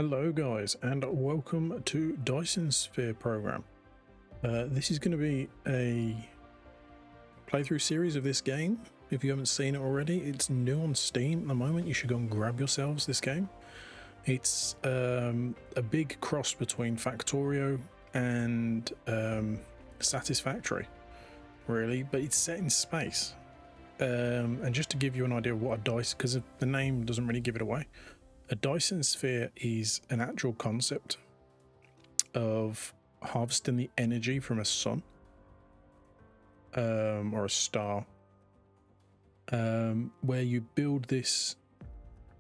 Hello guys, and welcome to Dyson Sphere program. This is going to be a playthrough series of this game. If you haven't seen it already, it's new on Steam at the moment. You should go and grab yourselves this game. It's a big cross between Factorio and Satisfactory, really, but it's set in space. And just to give you an idea of what a Dyson, because the name doesn't really give it away, a Dyson sphere is an actual concept of harvesting the energy from a sun or a star, where you build this,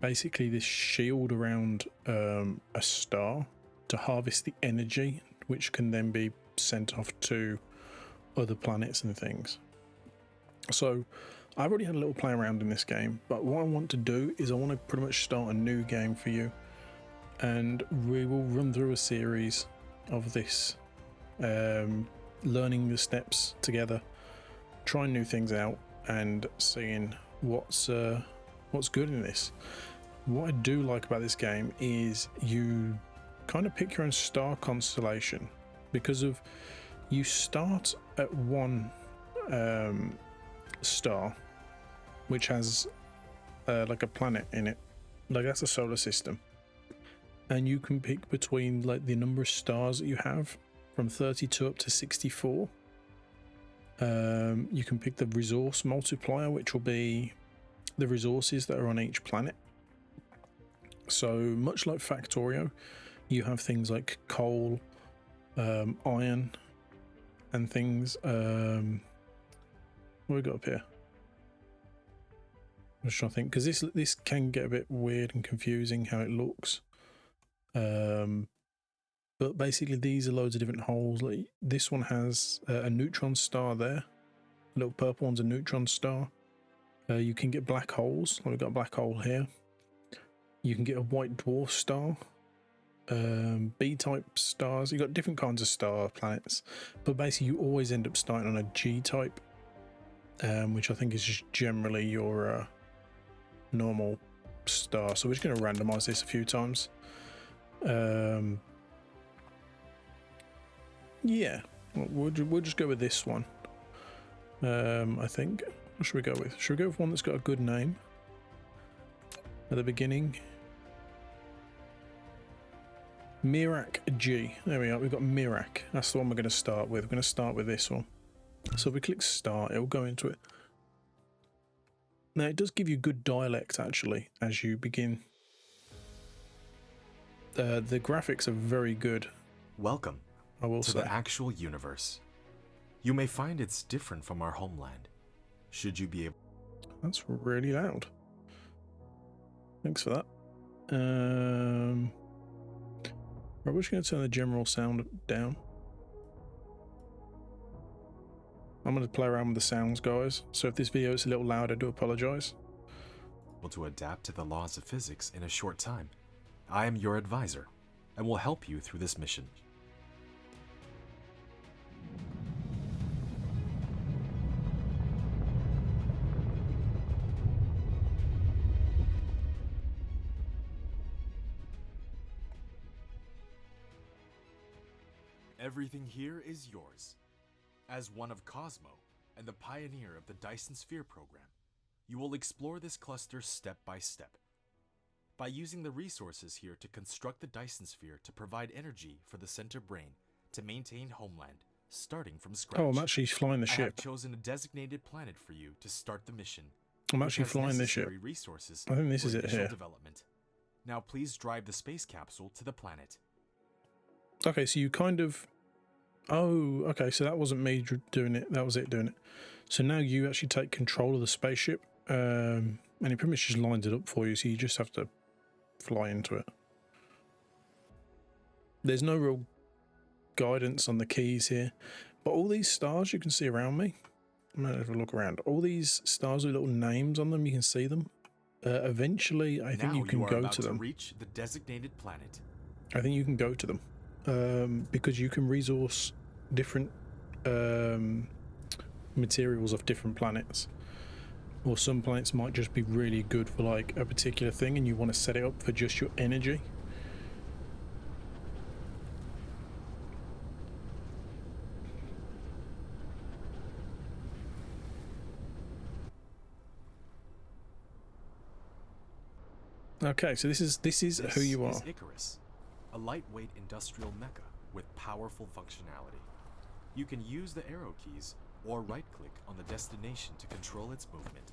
basically this shield around a star to harvest the energy, which can then be sent off to other planets and things. So I've already had a little play around in this game, but what I want to do is I want to pretty much start a new game for you, and we will run through a series of this, learning the steps together, trying new things out and seeing what's good in this. What I do like about this game is you kind of pick your own star constellation, because of you start at one star which has like a planet in it, like that's a solar system, and you can pick between like the number of stars that you have from 32 up to 64. You can pick the resource multiplier, which will be the resources that are on each planet. So much like Factorio, you have things like coal, iron and things. What have we got up here? I'm just trying to think, because this can get a bit weird and confusing how it looks. But basically these are loads of different holes. Like this one has a neutron star there. The little purple one's a neutron star. You can get black holes. Like we've got a black hole here. You can get a white dwarf star. B-type stars. You've got different kinds of star planets. But basically you always end up starting on a G-type. Which I think is just generally your normal star. So we're just going to randomize this a few times. Yeah, we'll just go with this one. I think. What should we go with? Should we go with one that's got a good name at the beginning? Mirak G. There we are. We've got Mirak. That's the one we're going to start with. We're going to start with this one. So if we click start, it'll go into it. Now it does give you good dialect actually as you begin. The graphics are very good. Welcome I will to say. the actual universe. You may find it's different from our homeland. Should you be able... That's really loud. Thanks for that. Right, we're just going to turn the general sound down. I'm going to play around with the sounds, guys, so if this video is a little loud, I do apologize. to adapt to the laws of physics in a short time, I am your advisor and will help you through this mission. Everything here is yours. As one of Cosmo and the pioneer of the Dyson Sphere program, you will explore this cluster step by step. By using the resources here to construct the Dyson Sphere to provide energy for the center brain to maintain homeland, starting from scratch. Oh, I'm actually flying the I have ship. chosen a designated planet for you to start the mission. I'm which actually has flying this ship. necessary resources I think this for is it initial here. development. Now please drive the space capsule to the planet. Okay, so you kind of... Oh, okay, so that wasn't me doing it. That was it doing it. So now you actually take control of the spaceship, and it pretty much just lines it up for you, so you just have to fly into it. There's no real guidance on the keys here, but all these stars you can see around me, I'm going to have a look around. All these stars with little names on them, you can see them. Eventually, I think Now you can are go about to them. reach the designated planet. I think you can go to them. Because you can resource different materials of different planets, or some planets might just be really good for like a particular thing and you want to set it up for just your energy. Okay, so this is who you are. This is Icarus, a lightweight industrial mecha with powerful functionality. You can use the arrow keys or right-click on the destination to control its movement.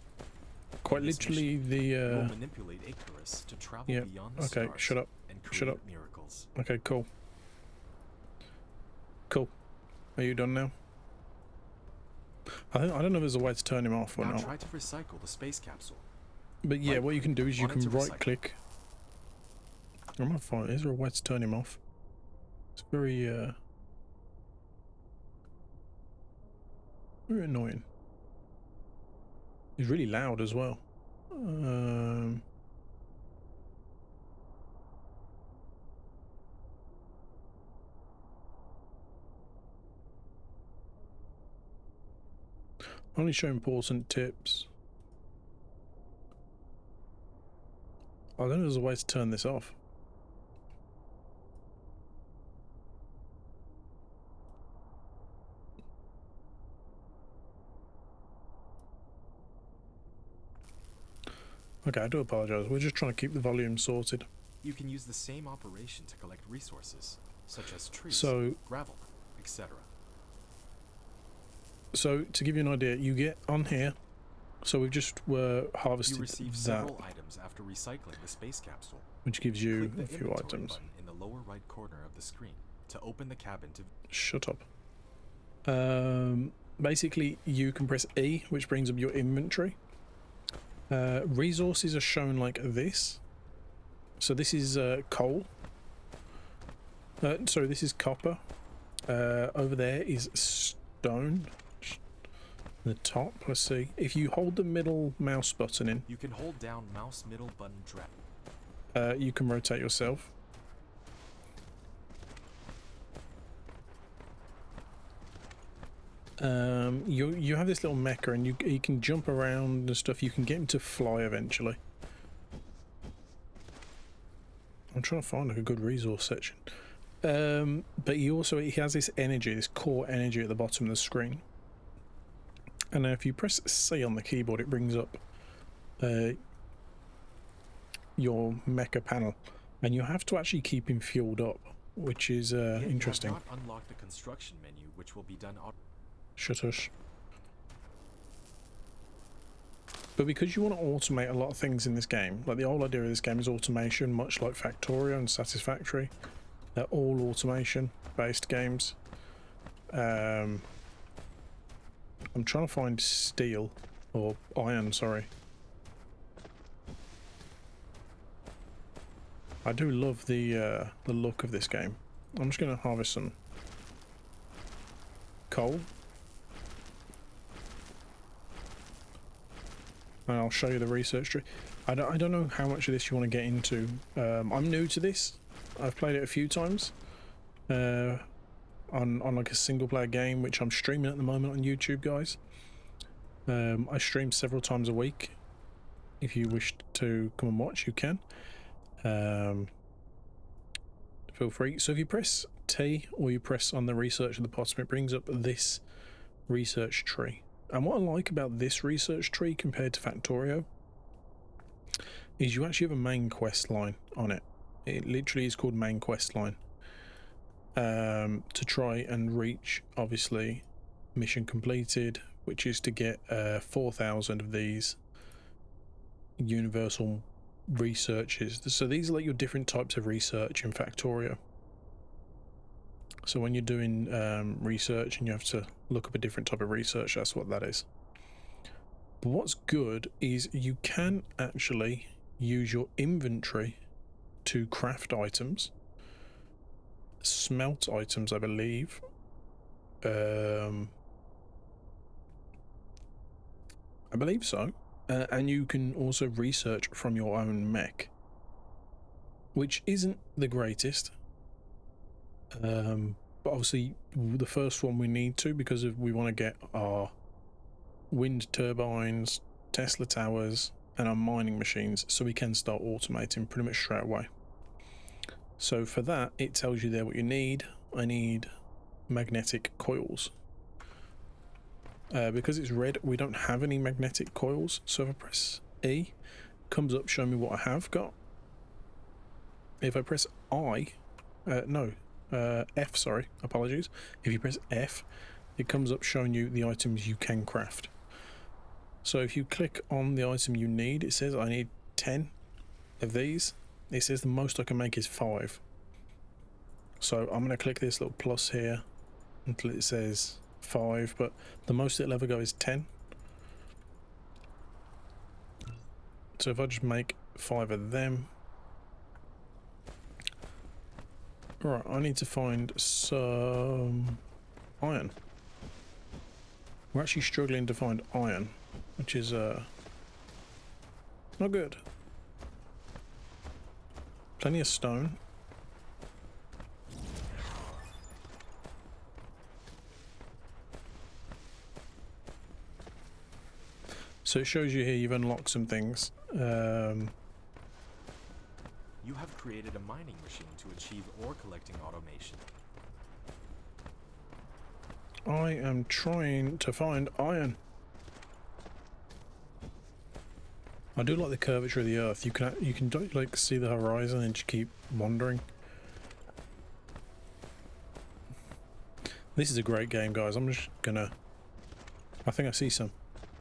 Quite literally you'll manipulate Icarus to travel beyond the stars shut up. and create Shut up. miracles. Okay, cool. Cool. Are you done now? I don't know if there's a way to turn him off or now not. Try to recycle the space capsule. But yeah, what you can do is you can recycle. right-click. I'm gonna find. Is there a way to turn him off? It's very very annoying. He's really loud as well. Only show important tips. I don't know if there's a way to turn this off. Okay, I do apologize. We're just trying to keep the volume sorted. You can use the same operation to collect resources, such as trees, gravel, etc. So, to give you an idea, you get on here. So we've just harvested you receive several items after recycling the space capsule, which gives you Click a the few inventory items. button in the lower right corner of the screen to open the cabin to... Shut up. Basically, you can press E, which brings up your inventory. Resources are shown like this. So this is coal. Sorry, this is copper. Over there is stone. The top, let's see. If you hold the middle mouse button in, you can hold down mouse middle button drag. You can rotate yourself. You have this little mecha, and you can jump around and stuff. You can get him to fly eventually. I'm trying to find like a good resource section. But he has this energy, this core energy at the bottom of the screen. And if you press C on the keyboard, it brings up your mecha panel, and you have to actually keep him fueled up, which is interesting. You have not unlocked the construction menu, which will be done. Shutush. But because you want to automate a lot of things in this game, like the whole idea of this game is automation, much like Factorio and Satisfactory. They're all automation-based games. I'm trying to find steel, or iron, sorry. I do love the look of this game. I'm just going to harvest some coal. And I'll show you the research tree. I don't know how much of this you want to get into. I'm new to this. I've played it a few times. On like a single player game, which I'm streaming at the moment on YouTube, guys. I stream several times a week. If you wish to come and watch, you can. Feel free. So if you press T or you press on the research at the bottom, it brings up this research tree. And what I like about this research tree compared to Factorio is you actually have a main quest line on it. It literally is called main quest line. To try and reach, obviously, mission completed, which is to get 4,000 of these universal researches. So these are like your different types of research in Factorio. So when you're doing research and you have to look up a different type of research, that's what that is. But what's good is you can actually use your inventory to craft items, smelt items, I believe. I believe so. And you can also research from your own mech, which isn't the greatest. But obviously the first one we need to, because we want to get our wind turbines, Tesla towers, and our mining machines, so we can start automating pretty much straight away. So for that, it tells you there what you need. I need magnetic coils. Because it's red, we don't have any magnetic coils. So if I press E, comes up, show me what I have got. if I press F, sorry, apologies. If you press F, it comes up showing you the items you can craft. So if you click on the item you need, it says I need 10 of these. It says the most I can make is 5. So I'm going to click this little plus here until it says 5, but the most it'll ever go is 10. So if I just make 5 of them. Right, I need to find some iron. We're actually struggling to find iron, which is not good. Plenty of stone. So it shows you here you've unlocked some things. You have created a mining machine to achieve ore collecting automation. I am trying to find iron. I do like the curvature of the earth. You can like see the horizon and just keep wandering. This is a great game, guys. I'm just gonna. I think I see some.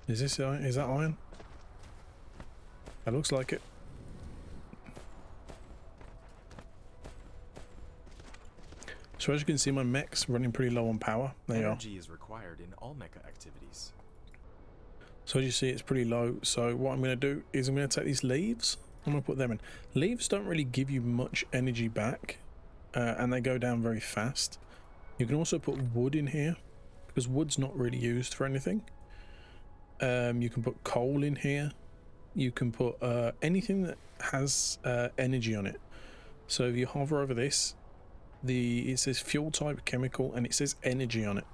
Is that iron? That looks like it. So as you can see, my mech's running pretty low on power. There you are. Energy is required in all mecha activities. So as you see, it's pretty low. So what I'm going to do is I'm going to take these leaves. I'm going to put them in. Leaves don't really give you much energy back, and they go down very fast. You can also put wood in here, because wood's not really used for anything. You can put coal in here. You can put anything that has energy on it. So if you hover over this, it says fuel type, chemical, and it says energy on it.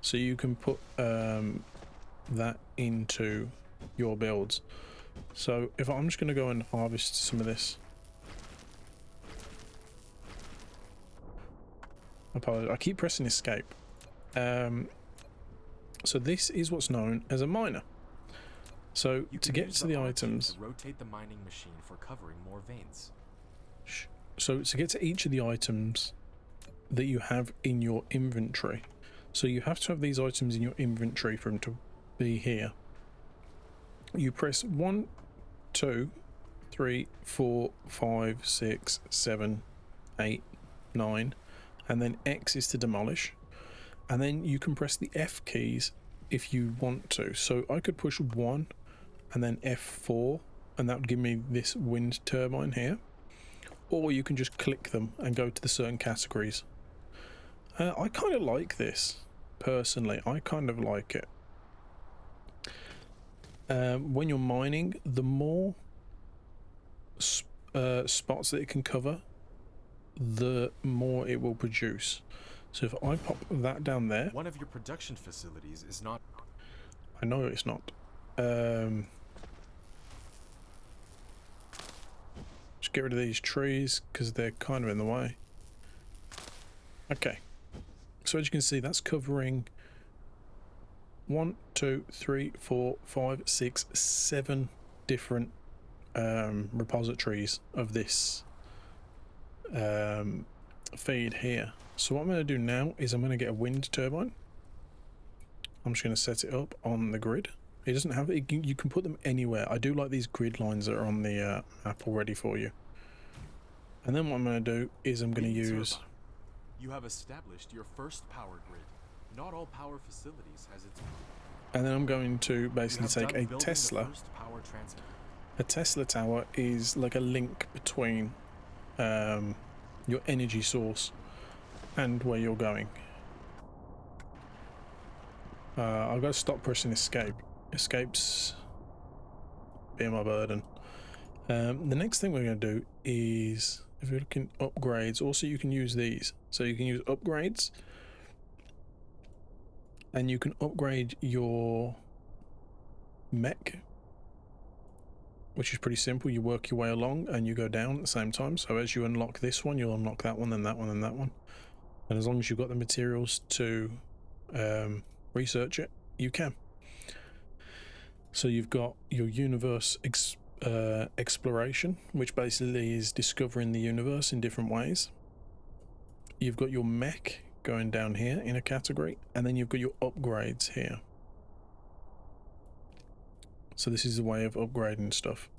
So you can put that into your builds. So if I'm just going to go and harvest some of this. Apologies, I keep pressing escape. So this is what's known as a miner. So to get to the items, rotate the mining machine for covering more veins. So to get to each of the items that you have in your inventory, so you have to have these items in your inventory for them to be here. You press 1, 2, 3, 4, 5, 6, 7, 8, 9, and then X is to demolish. And then you can press the F keys if you want to. So I could push 1 and then F4, and that would give me this wind turbine here. Or you can just click them and go to the certain categories. I kind of like this, personally. I kind of like it. When you're mining, the more spots that it can cover, the more it will produce. So if I pop that down there... One of your production facilities is not... I know it's not. Just get rid of these trees because they're kind of in the way. Okay. So as you can see, that's covering 1, 2, 3, 4, 5, 6, 7 different repositories of this feed here. So what I'm going to do now is I'm going to get a wind turbine. I'm just going to set it up on the grid. It doesn't have it, you can put them anywhere. I do like these grid lines that are on the map already for you. And then what I'm going to do is I'm going to use... You have established your first power grid. Not all power facilities has its... And then I'm going to basically take a Tesla. A Tesla tower is like a link between your energy source and where you're going. I've got to stop pressing escape. Escape's being my burden. The next thing we're going to do is, if you're looking at upgrades, also you can use these. So you can use upgrades, and you can upgrade your mech, which is pretty simple. You work your way along and you go down at the same time. So as you unlock this one, you'll unlock that one, then that one, and that one. And as long as you've got the materials to research it, you can. So you've got your universe exploration, which basically is discovering the universe in different ways. You've got your mech going down here in a category, and then you've got your upgrades here. So this is a way of upgrading stuff.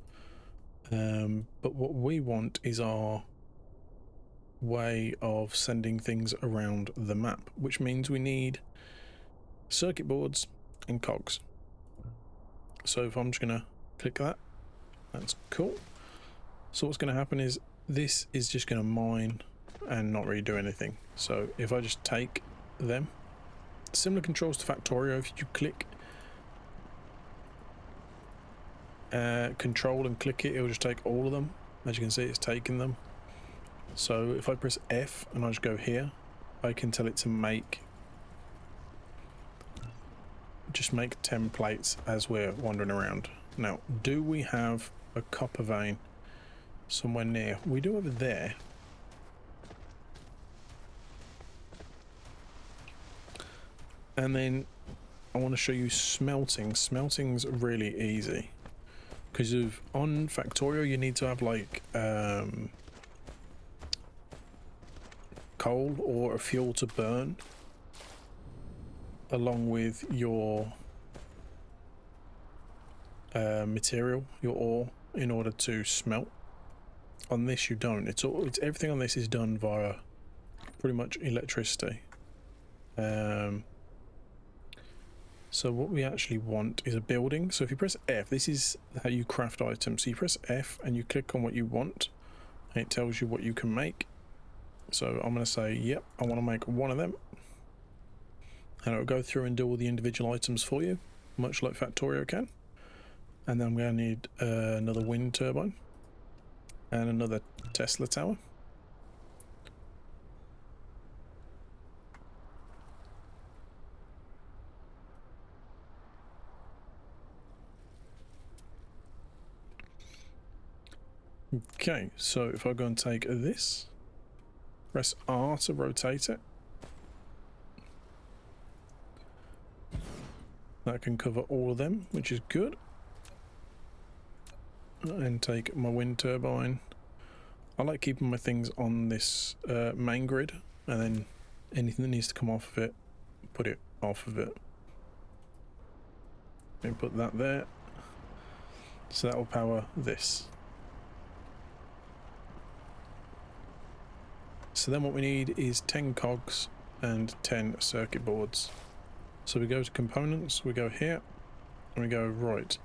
But what we want is our way of sending things around the map, which means we need circuit boards and cogs. So if I'm just gonna click that, that's cool. So what's gonna happen is this is just gonna mine and not really do anything. So if I just take them, similar controls to Factorio, if you click control and click it, it'll just take all of them. As you can see, it's taking them. So if I press F and I just go here, I can tell it to just make 10 plates as we're wandering around. Now, do we have a copper vein somewhere near? We do over there. And then I want to show you smelting. Smelting's really easy because on Factorio you need to have like coal or a fuel to burn along with your material, your ore, in order to smelt. On this you don't. It's everything on this is done via pretty much electricity. So what we actually want is a building. So if you press F, this is how you craft items. So you press F and you click on what you want, and it tells you what you can make. So I'm going to say, yep, I want to make one of them. And it'll go through and do all the individual items for you, much like Factorio can. And then I'm going to need another wind turbine and another Tesla tower. Okay, so if I go and take this, press R to rotate it. That can cover all of them, which is good. And take my wind turbine. I like keeping my things on this main grid, and then anything that needs to come off of it, put it off of it. And put that there. So that will power this. So then what we need is 10 cogs and 10 circuit boards. So we go to components, we go here, and we go, right,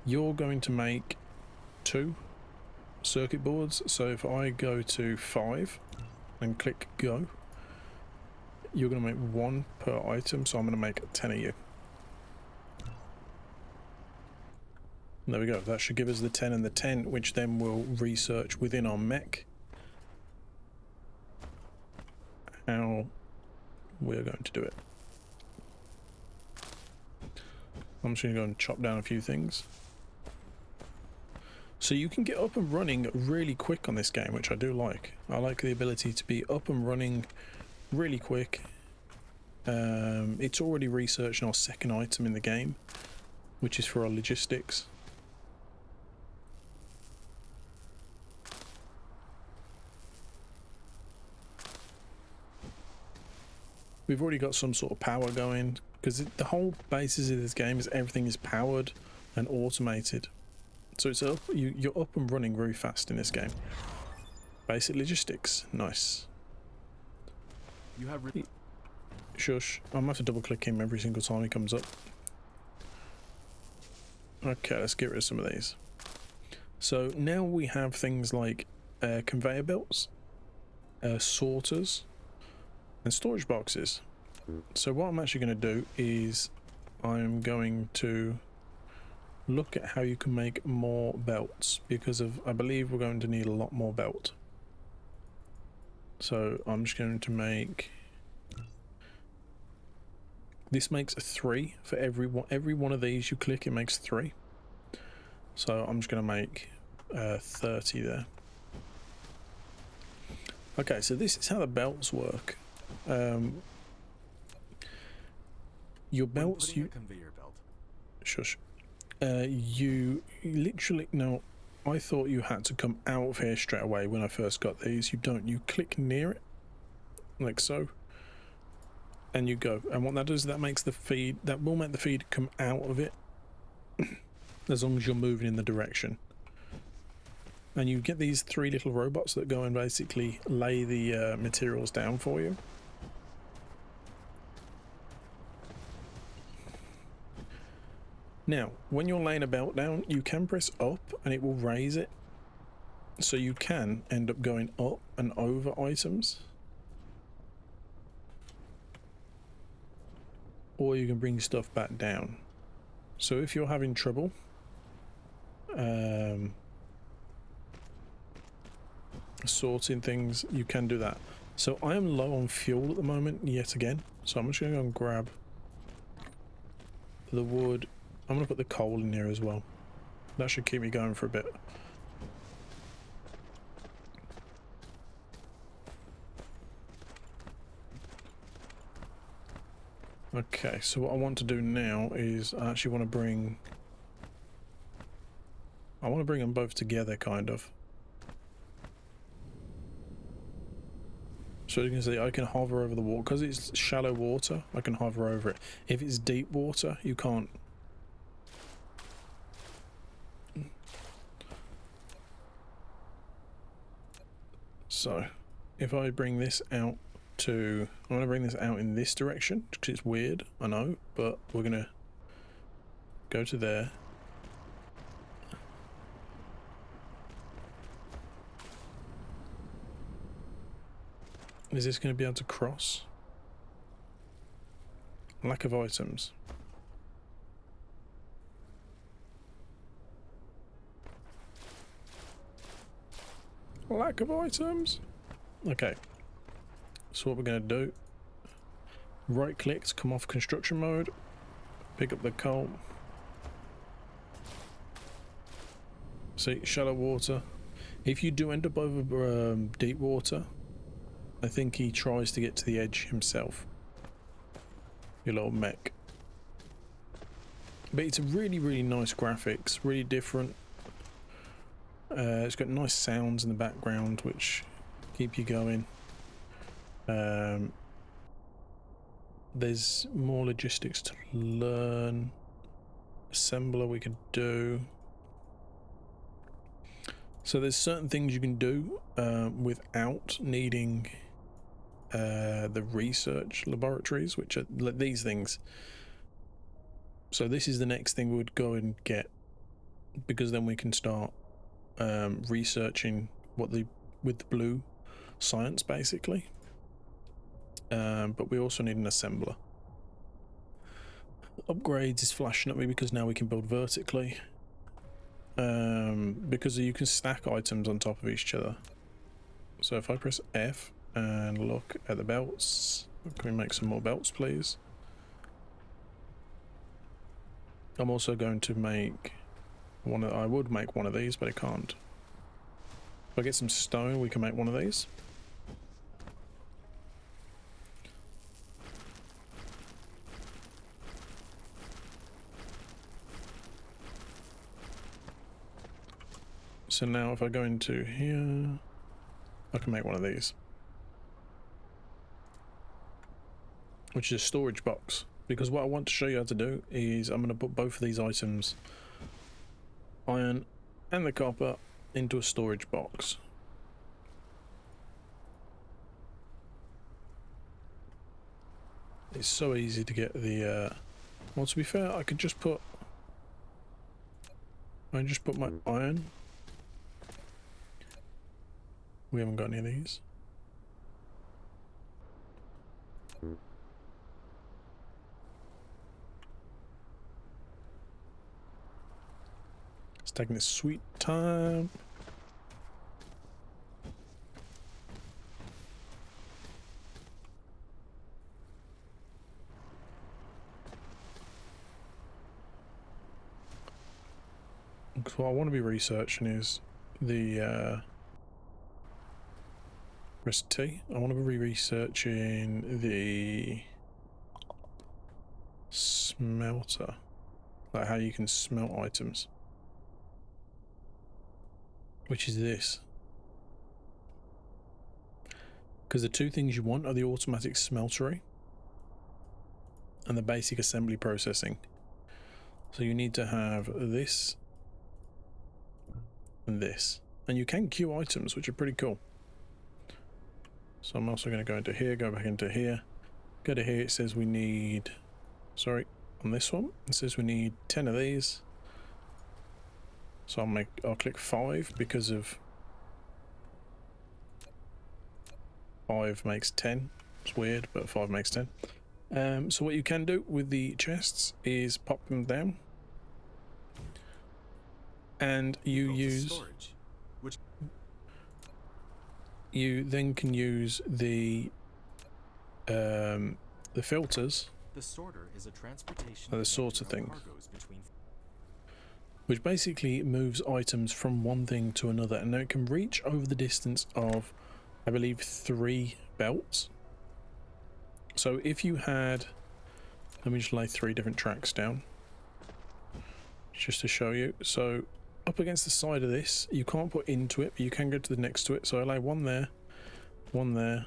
you're going to make 2 circuit boards. So if I go to 5 and click go, you're going to make 1 per item, so I'm going to make 10 of you. There we go, that should give us the 10 and the 10, which then we'll research within our mech how we're going to do it. I'm just going to go and chop down a few things. So you can get up and running really quick on this game, which I do like. I like the ability to be up and running really quick. It's already researching our second item in the game, which is for our logistics. We've already got some sort of power going, because the whole basis of this game is everything is powered and automated. So it's up, you're up and running very fast in this game. Basic logistics, nice. You have Shush, I'm gonna have to double click him every single time he comes up. Okay, let's get rid of some of these. So now we have things like conveyor belts, sorters, and storage boxes. So what I'm actually going to do is I'm going to look at how you can make more belts, because I believe we're going to need a lot more belt. So I'm just going to make, this makes 3 for every one of these you click, it makes 3. So I'm just going to make 30 there. Okay, so this is how the belts work. Your belts, a conveyor belt. shush. you literally, now I thought you had to come out of here straight away when I first got these. You don't. You click near it like so and you go, and what that does, that makes the feed, that will make the feed come out of it as long as you're moving in the direction. And you get these 3 little robots that go and basically lay the materials down for you. Now, when you're laying a belt down, you can press up and it will raise it. So you can end up going up and over items. Or you can bring stuff back down. So if you're having trouble, sorting things, you can do that. So I am low on fuel at the moment yet again, so I'm just going to go and grab the wood. I'm going to put the coal in here as well. That should keep me going for a bit. Okay, so what I want to do now is I actually want to bring them both together, kind of. So you can see I can hover over the water because it's shallow water. I can hover over it. If it's deep water, you can't. So if I bring this out to, I'm going to bring this out in this direction because it's weird, I know, but we're going to go to there. Is this going to be able to cross? Lack of items. Lack of items. Okay. So what we're going to do, right click to come off construction mode, pick up the coal. See, shallow water. If you do end up over deep water, I think he tries to get to the edge himself. Your little mech. But it's a really, really nice graphics, really different. It's got nice sounds in the background which keep you going. There's more logistics to learn. Assembler we could do. So there's certain things you can do without needing the research laboratories, which are these things. So this is the next thing we would go and get, because then we can start researching what with the blue science basically. But we also need an assembler. Upgrades is flashing at me because now we can build vertically. Because you can stack items on top of each other. So if I press F and look at the belts, can we make some more belts please? I'm also going to make one of, I would make one of these but I can't. If I get some stone we can make one of these. So now if I go into here, I can make one of these. Which is a storage box. Because what I want to show you how to do is I'm going to put both of these items, iron and the copper, into a storage box. It's so easy to get the, well, to be fair, I could just put, my iron. We haven't got any of these. It's taking its sweet time. Because what I want to be researching is the press T. I want to be researching the smelter. like how you can smelt items, which is this. Because the two things you want are the automatic smeltery and the basic assembly processing. So you need to have this and this, and you can queue items, which are pretty cool. So I'm also going to go into here, go back into here, go to here. It says we need, sorry, on this one it says we need 10 of these. So I'll click 5 because of 5 makes 10. It's weird, but 5 makes 10. So what you can do with the chests is pop them down, and you then can use the filters. The sorter is a transportation the sorter thing, between... which basically moves items from one thing to another, and now it can reach over the distance of, I believe, 3 belts. So if you had, let me just lay 3 different tracks down just to show you. So up against the side of this, you can't put into it, but you can go to the next to it. So I lay 1 there, 1 there,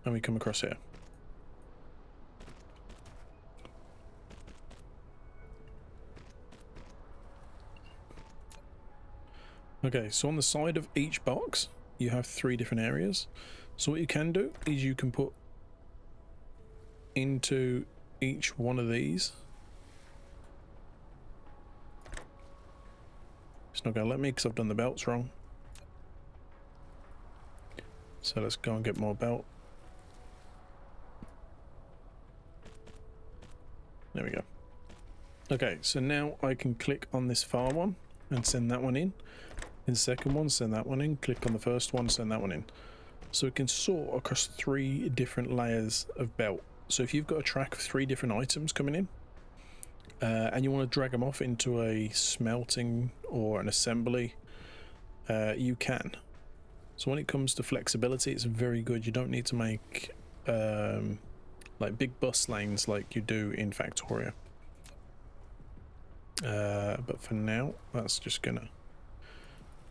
and we come across here. Okay, so on the side of each box, you have 3 different areas. So what you can do is you can put into each one of these. It's not going to let me because I've done the belts wrong. So let's go and get more belt. There we go. Okay, so now I can click on this far one and send that one in. In the second one, send that one in. Click on the first one, send that one in. So it can sort across 3 different layers of belt. So if you've got a track of 3 different items coming in, and you want to drag them off into a smelting or an assembly, you can. So when it comes to flexibility, it's very good. You don't need to make like big bus lanes like you do in Factorio. But for now, that's just gonna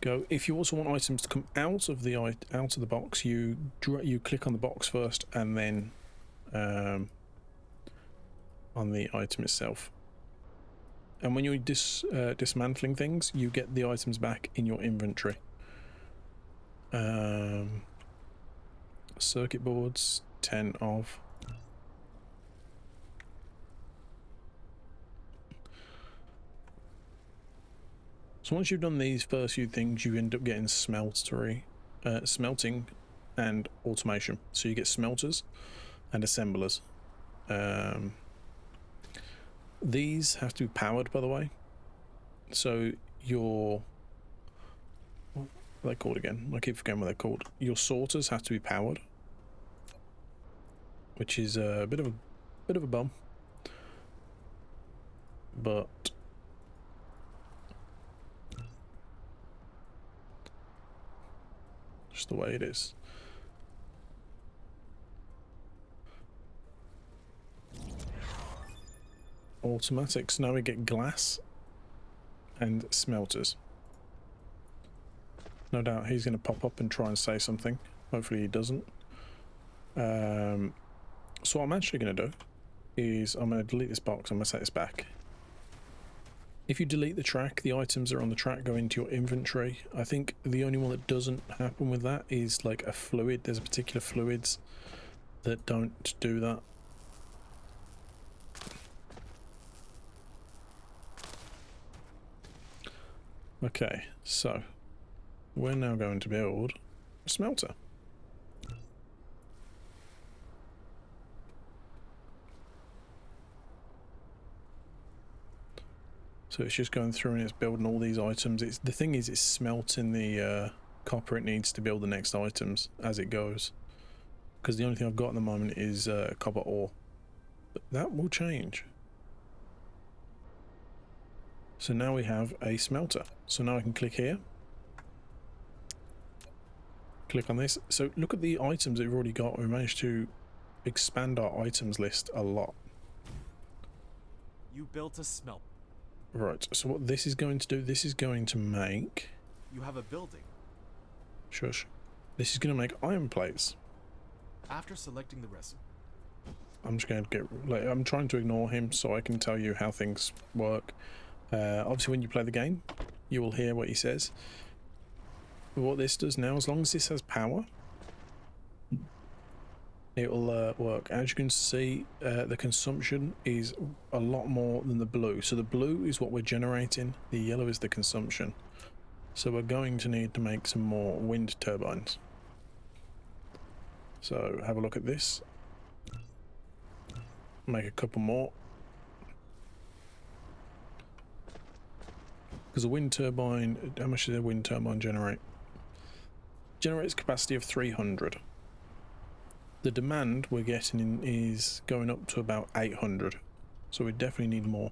go. If you also want items to come out of the box, you click on the box first, and then on the item itself. And when you're dismantling things, you get the items back in your inventory. Circuit boards, 10 of. So once you've done these first few things, you end up getting smelting and automation. So you get smelters and assemblers. These have to be powered, by the way. So your, what are they called again? I keep forgetting what they're called. Your sorters have to be powered, which is a bit of a bum, but just the way it is. Automatics. Now we get glass and smelters. No doubt he's going to pop up and try and say something. Hopefully he doesn't. So what I'm actually going to do is I'm going to delete this box. I'm going to set this back. If you delete the track, the items that are on the track go into your inventory. I think the only one that doesn't happen with that is like a fluid. There's a particular fluids that don't do that. Okay, so we're now going to build a smelter. So it's just going through and it's building all these items. The thing is, it's smelting the copper it needs to build the next items as it goes. Because the only thing I've got at the moment is copper ore. But that will change. So now we have a smelter. So now I can click here. Click on this. So look at the items that we've already got. We managed to expand our items list a lot. You built a smelt. Right, so what this is going to do, this is going to make... You have a building. Shush. This is going to make iron plates. After selecting the recipe. I'm just going to get... Like, I'm trying to ignore him so I can tell you how things work. Obviously, when you play the game, you will hear what he says. But what this does now, as long as this has power, it will work. As you can see, the consumption is a lot more than the blue. So the blue is what we're generating, the yellow is the consumption. So we're going to need to make some more wind turbines. So have a look at this. Make a couple more. Because a wind turbine, how much does a wind turbine generate? Generates capacity of 300. The demand we're getting in is going up to about 800. So we definitely need more.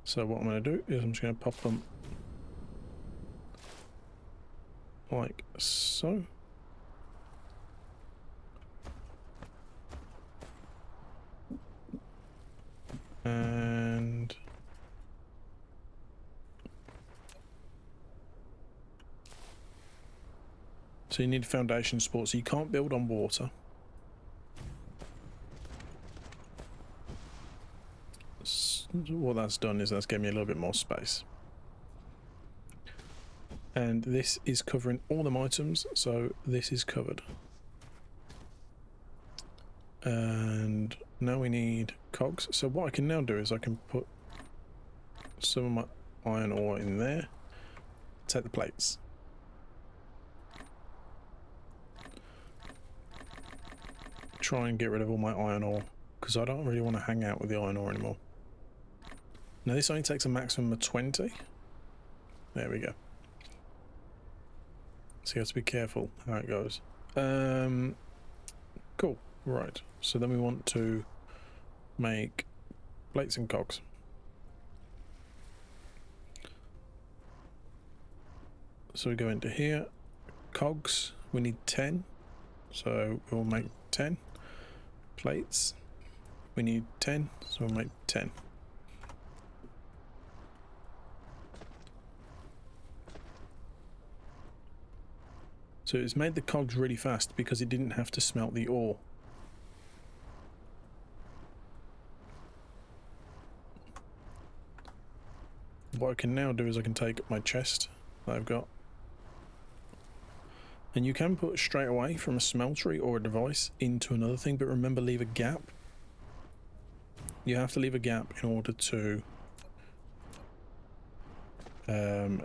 So what I'm going to do is I'm just going to pop them like so. And so you need foundation support, so you can't build on water. What that's done is that's given me a little bit more space. And this is covering all them items, so this is covered. And now we need cogs. So what I can now do is I can put some of my iron ore in there, take the plates. Try and get rid of all my iron ore, because I don't really want to hang out with the iron ore anymore. Now this only takes a maximum of 20. There we go. So you have to be careful how it goes. Cool. Right. So then we want to make plates and cogs. So we go into here. Cogs, we need 10. So we'll make 10. Plates, we need 10. So we'll make 10. So it's made the cogs really fast because it didn't have to smelt the ore. What I can now do is I can take my chest that I've got, and you can put straight away from a smeltery or a device into another thing, but remember, leave a gap. You have to leave a gap in order to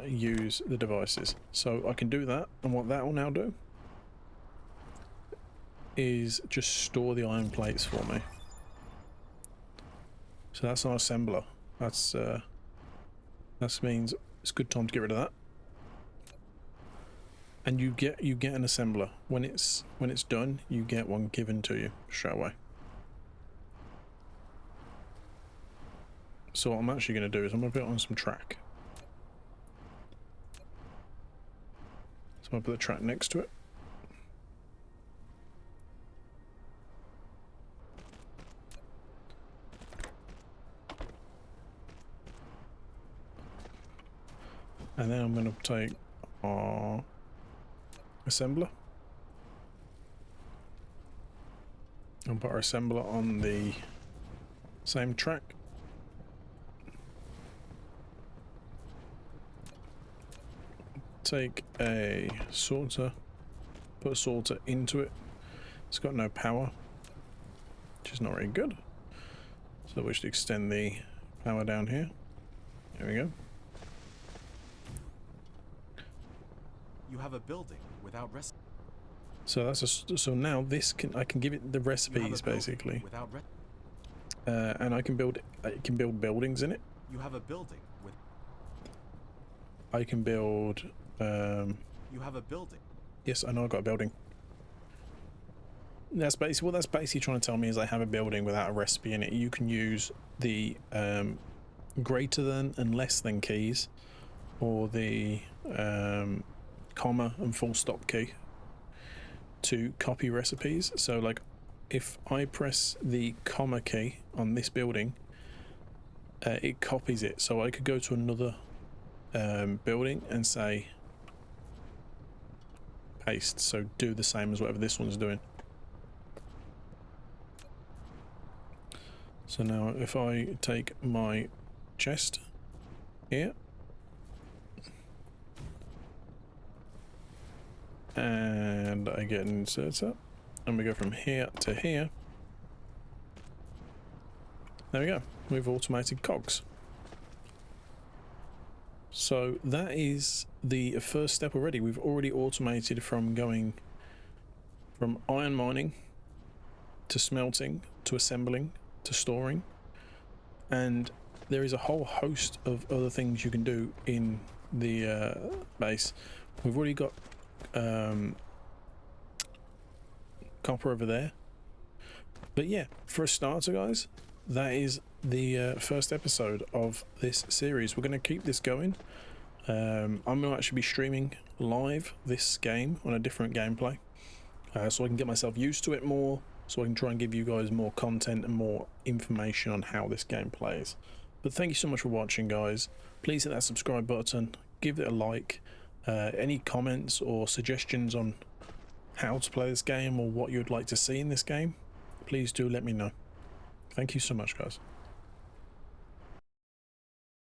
use the devices. So I can do that, and what that will now do is just store the iron plates for me. So that's our assembler. That means it's a good time to get rid of that. And you get an assembler when it's done. You get one given to you straight away. So what I'm actually going to do is I'm going to put it on some track. So I'm going to put the track next to it. And then I'm going to take our assembler and put our assembler on the same track. Take a sorter, put a sorter into it. It's got no power, which is not very good. So we should extend the power down here. There we go. You have a building without recipe. So that's so now this I can give it the recipes basically. And I can build buildings in it. You have a building with. I can build. You have a building. Yes, I know I've got a building. That's basically what that's basically trying to tell me is I have a building without a recipe in it. You can use the greater than and less than keys, or the comma and full stop key to copy recipes. So like if I press the comma key on this building, it copies it. So I could go to another building and say paste, so do the same as whatever this one's doing. So now if I take my chest here and I get an inserter and we go from here to here, there we go, we've automated cogs. So that is the first step already. We've already automated from going from iron mining to smelting to assembling to storing, and there is a whole host of other things you can do in the base. We've already got copper over there, but yeah, for a starter guys, that is the first episode of this series. We're going to keep this going. I'm going to actually be streaming live this game on a different gameplay, so I can get myself used to it more, so I can try and give you guys more content and more information on how this game plays. But thank you so much for watching guys. Please hit that subscribe button, give it a like. Any comments or suggestions on how to play this game or what you'd like to see in this game, please do let me know. Thank you so much guys.